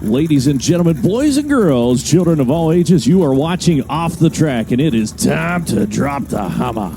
Ladies and gentlemen, boys and girls, children of all ages, you are watching Off the Track, and it is time to drop the hammer.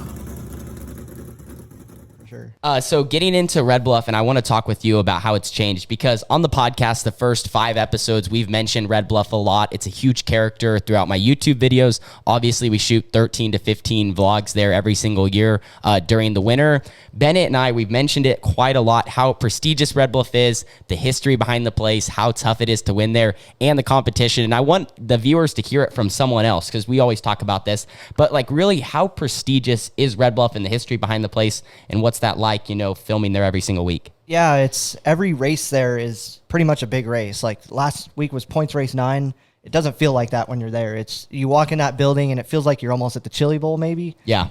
So getting into Red Bluff, and I want to talk with you about how it's changed, because on the podcast, the first 5 episodes, we've mentioned Red Bluff a lot. It's a huge character throughout my YouTube videos. Obviously, we shoot 13 to 15 vlogs there every single year during the winter. Bennett and I, we've mentioned it quite a lot, how prestigious Red Bluff is, the history behind the place, how tough it is to win there, and the competition. And I want the viewers to hear it from someone else, because we always talk about this. But like, really, how prestigious is Red Bluff and the history behind the place, and what's that like, filming there every single week? Yeah, it's every race there is pretty much a big race. Like last week was points race 9. It doesn't feel like that when you're there. It's you walk in that building and it feels like you're almost at the Chili Bowl maybe. Yeah.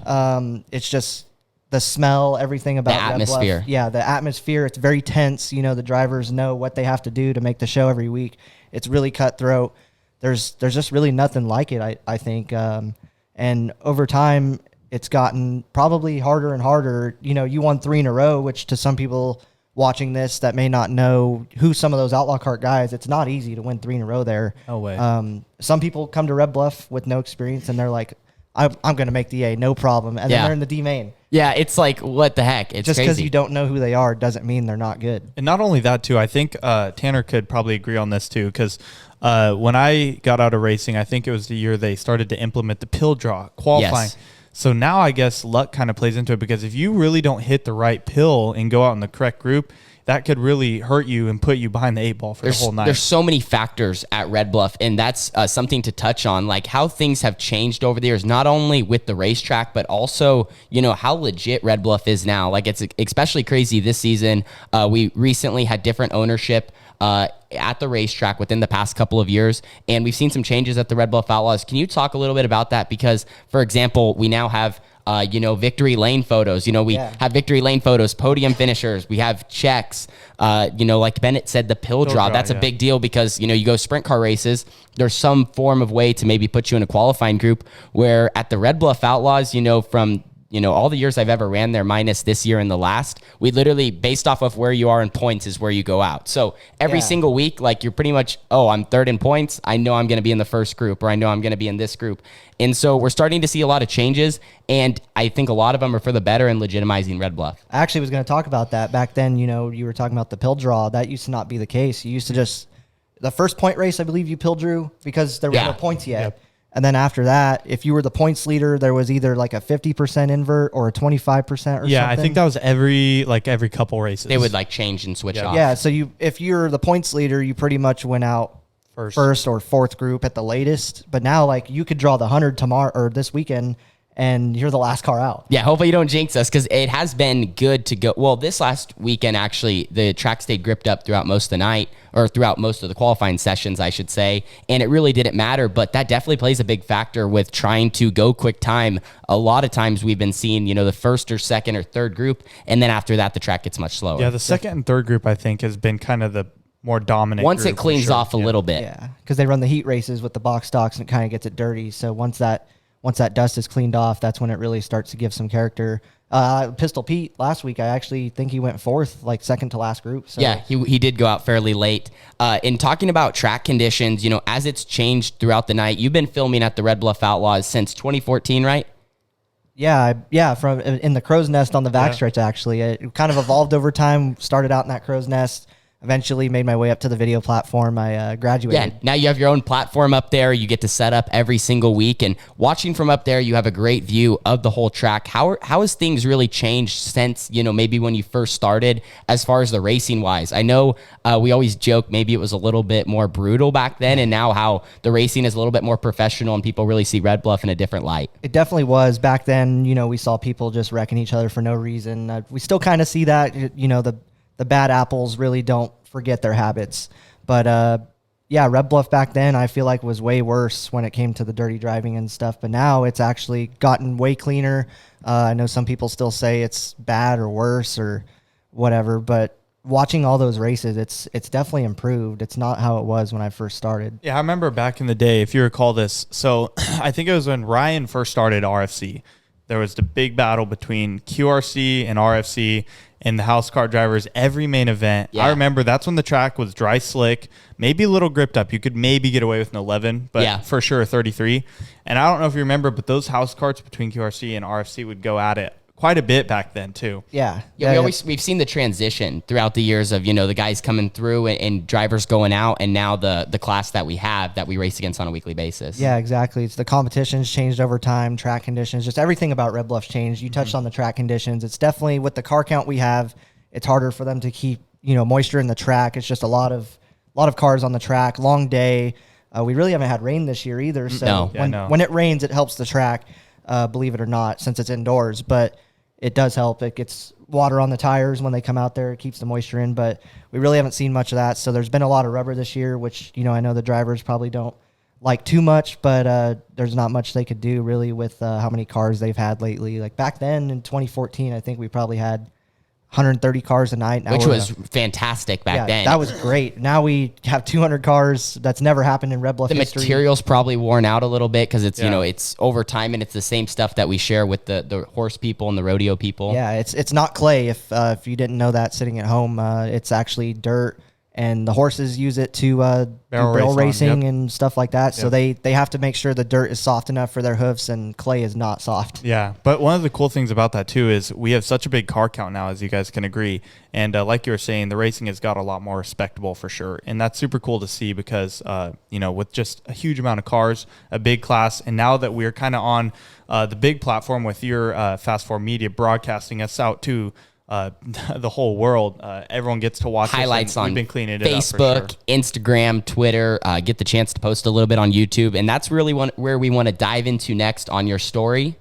It's just the smell, everything about the atmosphere. Yeah, the atmosphere. It's very tense. The drivers know what they have to do to make the show every week. It's really cutthroat. There's just really nothing like it, I think. And over time, it's gotten probably harder and harder. You won 3 in a row, which to some people watching this that may not know who some of those Outlaw Kart guys, it's not easy to win 3 in a row there. No way. Some people come to Red Bluff with no experience, and they're like, I'm going to make the A, no problem. And then they're in the D main. Yeah, it's like, what the heck? It's just because crazy. you don't know who they are doesn't mean they're not good. And not only that, too, I think Tanner could probably agree on this, too, because when I got out of racing, I think it was the year they started to implement the pill draw qualifying. Yes. So now I guess luck kind of plays into it, because if you really don't hit the right pill and go out in the correct group, that could really hurt you and put you behind the 8 ball for the whole night. There's so many factors at Red Bluff, and that's something to touch on, like how things have changed over the years, not only with the racetrack, but also, how legit Red Bluff is now. Like, it's especially crazy this season. We recently had different ownership at the racetrack within the past couple of years, and we've seen some changes at the Red Bluff Outlaws. Can you talk a little bit about that? Because, for example, we now have victory lane photos. We have victory lane photos, podium finishers. We have checks. Like Bennett said, the pill draw. That's a big deal, because, you go sprint car races. There's some form of way to maybe put you in a qualifying group, where at the Red Bluff Outlaws, from all the years I've ever ran there, minus this year and the last, we literally, based off of where you are in points, is where you go out. So every single week, like, you're pretty much, I'm 3rd in points. I know I'm going to be in the first group, or I know I'm going to be in this group. And so we're starting to see a lot of changes, and I think a lot of them are for the better in legitimizing Red Bluff. I actually was going to talk about that. Back then, you were talking about the pill draw. That used to not be the case. You used to just, the first point race, I believe you pill drew because there were no points yet. Yep. And then after that, if you were the points leader, there was either like a 50% invert or a 25% or something. Yeah, I think that was every couple races. They would change and switch off. Yeah, so if you're the points leader, you pretty much went out first or 4th group at the latest. But now, you could draw the 100 tomorrow or this weekend, and you're the last car out. Yeah, hopefully you don't jinx us, because it has been good to go. Well, this last weekend, actually, the track stayed gripped up throughout most of the night, or throughout most of the qualifying sessions, I should say, and it really didn't matter, but that definitely plays a big factor with trying to go quick time. A lot of times we've been seeing, the first or second or third group, and then after that, the track gets much slower. Yeah, the second and third group, I think, has been kind of the more dominant once it cleans off a little bit. Yeah, because they run the heat races with the box stocks, and it kind of gets it dirty, so once that dust is cleaned off, that's when it really starts to give some character. Pistol Pete last week, I actually think he went 4th, second to last group. So. Yeah, he did go out fairly late. In talking about track conditions, as it's changed throughout the night, you've been filming at the Red Bluff Outlaws since 2014, right? Yeah, from in the crow's nest on the backstretch, actually. It kind of evolved over time, started out in that crow's nest, eventually made my way up to the video platform. I graduated. Yeah, now you have your own platform up there. You get to set up every single week, and watching from up there, you have a great view of the whole track. How has things really changed since, maybe when you first started, as far as the racing wise? I know we always joke maybe it was a little bit more brutal back then, and now how the racing is a little bit more professional and people really see Red Bluff in a different light. It definitely was. Back then, we saw people just wrecking each other for no reason. We still kind of see that, the bad apples really don't forget their habits. But Red Bluff back then, I feel like was way worse when it came to the dirty driving and stuff. But now it's actually gotten way cleaner. I know some people still say it's bad or worse or whatever, but watching all those races, it's definitely improved. It's not how it was when I first started. Yeah, I remember back in the day, if you recall this. So I think it was when Ryan first started RFC. there was the big battle between QRC and RFC and the house car drivers every main event. Yeah. I remember that's when the track was dry slick, maybe a little gripped up. You could maybe get away with an 11, but for sure a 33. And I don't know if you remember, but those house carts between QRC and RFC would go at it quite a bit back then too. Yeah. We've seen the transition throughout the years of, the guys coming through and drivers going out, and now the class that we have that we race against on a weekly basis. Yeah, exactly. It's the competition's changed over time, track conditions, just everything about Red Bluff's changed. You touched on the track conditions. It's definitely, with the car count we have, it's harder for them to keep, moisture in the track. It's just a lot of cars on the track, long day. We really haven't had rain this year either. So when it rains, it helps the track, believe it or not, since it's indoors. But it does help. It gets water on the tires when they come out there. It keeps the moisture in, but we really haven't seen much of that. So there's been a lot of rubber this year, which, I know the drivers probably don't like too much, but there's not much they could do really with how many cars they've had lately. Like back then in 2014, I think we probably had 130 cars a night. Now which was fantastic back then. That was great. Now we have 200 cars. That's never happened in Red Bluff history. The material's probably worn out a little bit because it's, it's over time, and it's the same stuff that we share with the horse people and the rodeo people. Yeah, it's not clay. If you didn't know that sitting at home, it's actually dirt. And the horses use it to barrel racing and stuff like that. So they have to make sure the dirt is soft enough for their hoofs, and clay is not soft. Yeah, but one of the cool things about that too is we have such a big car count now, as you guys can agree. And like you were saying, the racing has got a lot more respectable for sure. And that's super cool to see because, with just a huge amount of cars, a big class, and now that we're kind of on the big platform with your Fast Four Media broadcasting us out to the whole world, everyone gets to watch highlights on we've been cleaning it Facebook, up for sure. Instagram, Twitter, get the chance to post a little bit on YouTube. And that's really where we want to dive into next on your story.